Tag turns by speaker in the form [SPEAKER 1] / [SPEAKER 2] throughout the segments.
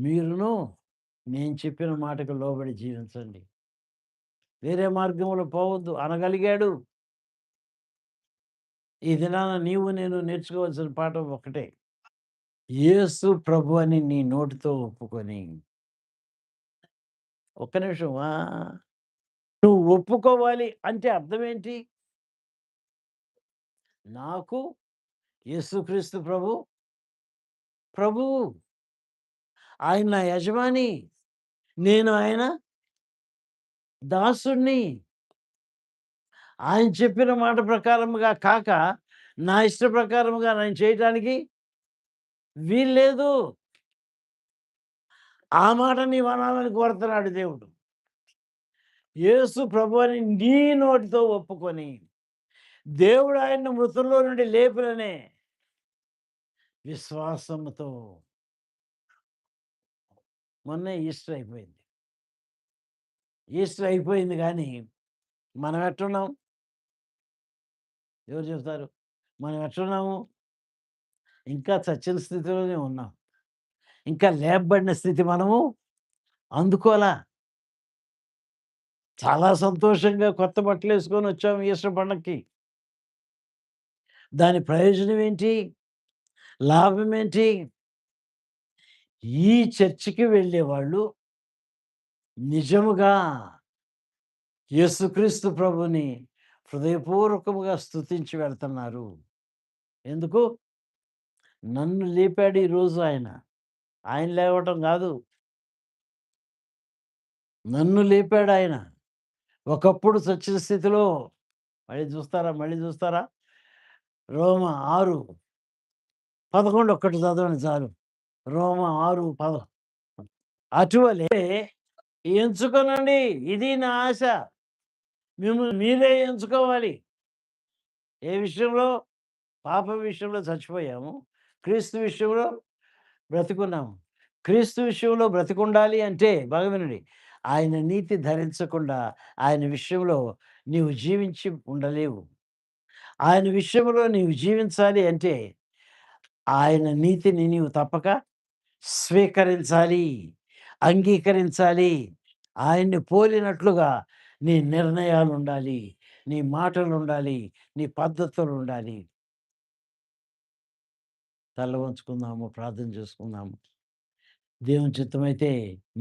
[SPEAKER 1] మీరును నేను చెప్పిన మాటకు లోబడి జీవించండి. వేరే మార్గంలో పోవద్దు అనగలిగాడు. ఈ దినాన నీవు నేను నేర్చుకోవాల్సిన పాఠం ఒకటే. యేసు ప్రభు అని నీ నోటితో ఒప్పుకొని ఒక్క నిమిషం. నువ్వు ఒప్పుకోవాలి అంటే అర్థమేంటి? నాకు యేసుక్రీస్తు ప్రభువు. ఆయన నా యజమాని. నేను ఆయన దాసుడిని. ఆయన చెప్పిన మాట ప్రకారముగా కాక, నా ఇష్ట ప్రకారముగా నేను చేయటానికి వీల్లేదు. ఆ మాట నీవనాలని కోరుతున్నాడు దేవుడు. యేసు ప్రభువని నీ నోటితో ఒప్పుకొని, దేవుడు ఆయన్ని మృతుల్లో నుండి లేపుననే విశ్వాసముతో. మొన్నే ఈస్టర్ అయిపోయింది. ఈస్టర్ అయిపోయింది గానీ, మనం ఎట్టున్నాం? ఎవరు చెప్తారు? మనం ఎట్టున్నాము? ఇంకా చచ్చిన స్థితిలోనే ఉన్నాం. ఇంకా లేపబడిన స్థితి మనము అందుకోలా. చాలా సంతోషంగా కొత్త బట్టలేసుకొని వచ్చాము ఈస్టర్ పండగకి. దాని ప్రయోజనం ఏంటి? లాభం ఏంటి? ఈ చర్చికి వెళ్ళేవాళ్ళు నిజముగా యేసుక్రీస్తు ప్రభుని హృదయపూర్వకముగా స్తుతించి వెళ్తున్నారు. ఎందుకు? నన్ను లేపాడు ఈరోజు ఆయన. ఆయన లేవటం గాదు. నన్ను లేపాడాయన. ఒకప్పుడు చచ్చిన స్థితిలో మళ్ళీ చూస్తారా? రోమా 6, 11 ఒక్కటి చదవండి చాలు. రోమా 6, 11. అటువలే ఎంచుకొనండి. ఇది నా ఆశ. మిమ్మల్ని మీరే ఎంచుకోవాలి. ఏ విషయంలో? పాపం విషయంలో చచ్చిపోయాము. క్రీస్తు విషయంలో బ్రతికున్నాము. క్రీస్తు విషయంలో బ్రతికుండాలి అంటే బాగా వినండి. ఆయన నీతి ధరించకుండా ఆయన విషయంలో నీవు జీవించి ఉండలేవు. ఆయన విషయంలో నీవు జీవించాలి అంటే ఆయన నీతిని నీవు తప్పక స్వీకరించాలి, అంగీకరించాలి. ఆయన్ని పోలినట్లుగా నీ నిర్ణయాలుండాలి, నీ మాటలుండాలి, నీ పద్ధతులుండాలి. తల వంచుకుందాము, ప్రార్థన చేసుకుందాము. దేవుని చిత్తమైతే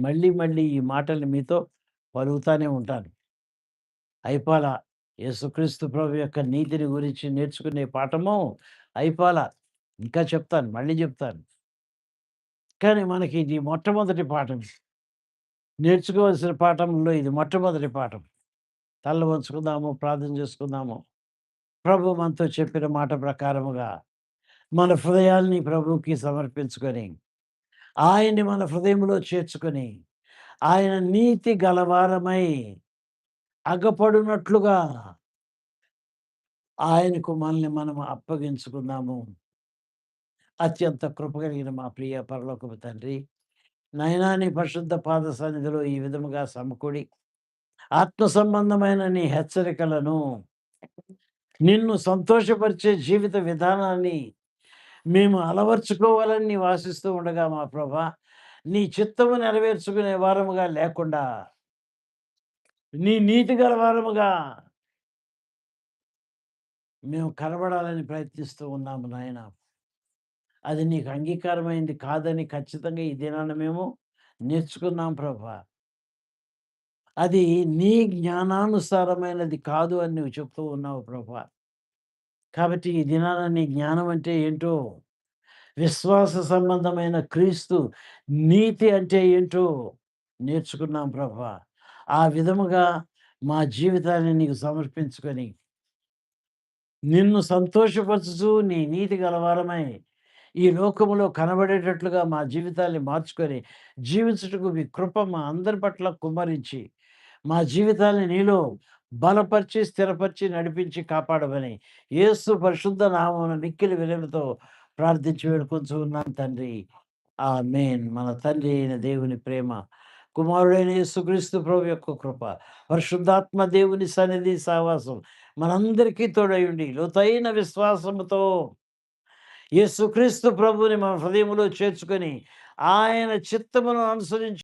[SPEAKER 1] మళ్ళీ ఈ మాటలు మీతో పలుకుతానే ఉంటాను. అయిపోలా. యేసుక్రీస్తు ప్రభు యొక్క నీతిని గురించి నేర్చుకునే పాఠము అయిపోలా. ఇంకా చెప్తాను, మళ్ళీ చెప్తాను. కానీ మనకి ఇది మొట్టమొదటి పాఠం. నేర్చుకోవాల్సిన పాఠంలో ఇది మొట్టమొదటి పాఠం. తల వంచుకుందాము, ప్రార్థన చేసుకుందాము. ప్రభు మనతో చెప్పిన మాట ప్రకారముగా మన హృదయాల్ని ప్రభువుకి సమర్పించుకొని, ఆయన్ని మన హృదయంలో చేర్చుకొని, ఆయన నీతి గలవారమై అగపడునట్లుగా ఆయనకు మనల్ని మనం అప్పగించుకుందాము. అత్యంత కృప కలిగిన మా ప్రియ పరలోకపు తండ్రి, నాయనా నీ పరిశుద్ధ పాద సన్నిధిలో ఈ విధముగా సమకూడి, ఆత్మ సంబంధమైన నీ హెచ్చరికలను, నిన్ను సంతోషపరిచే జీవిత విధానాన్ని మేము అలవర్చుకోవాలని నీవు ఆశిస్తూ ఉండగా మా ప్రభా, నీ చిత్తము నెరవేర్చుకునే వారముగా లేకుండా, నీ నీతి గల వారముగా మేము కనబడాలని ప్రయత్నిస్తూ ఉన్నాము నాయన. అది నీకు అంగీకారమైంది కాదని ఖచ్చితంగా ఈ దినాన మేము నేర్చుకున్నాం ప్రభా. అది నీ జ్ఞానానుసారమైనది కాదు అని నువ్వు చెప్తూ ఉన్నావు ప్రభా. కాబట్టి ఈ దినాన నీ జ్ఞానం అంటే ఏంటో, విశ్వాస సంబంధమైన క్రీస్తు నీతి అంటే ఏంటో నేర్చుకున్నాం ప్రభా. ఆ విధముగా మా జీవితాన్ని నీకు సమర్పించుకొని, నిన్ను సంతోషపరచుచు నీ నీతి గలవారమై ఈ లోకములో కనబడేటట్లుగా మా జీవితాన్ని మార్చుకొని జీవించుటకు మీ కృప మా అందరి పట్ల కుమ్మరించి, మా జీవితాన్ని నీలో బలపరిచి, స్థిరపరిచి, నడిపించి కాపాడమని యేసు పరిశుద్ధ నామమున మిక్కిలి వినయముతో ప్రార్థించి వేడుకొంచు ఉన్నాను తండ్రి. ఆమేన్. మన తండ్రి అయిన దేవుని ప్రేమ, కుమారుడైన యేసుక్రీస్తు ప్రభు యొక్క కృప, పరిశుద్ధాత్మ దేవుని సన్నిధి సహవాసం మనందరికీ తోడై ఉండి లోతైన విశ్వాసముతో యేసుక్రీస్తు ప్రభువుని మన హృదయంలో చేర్చుకొని, ఆయన చిత్తమును అనుసరించి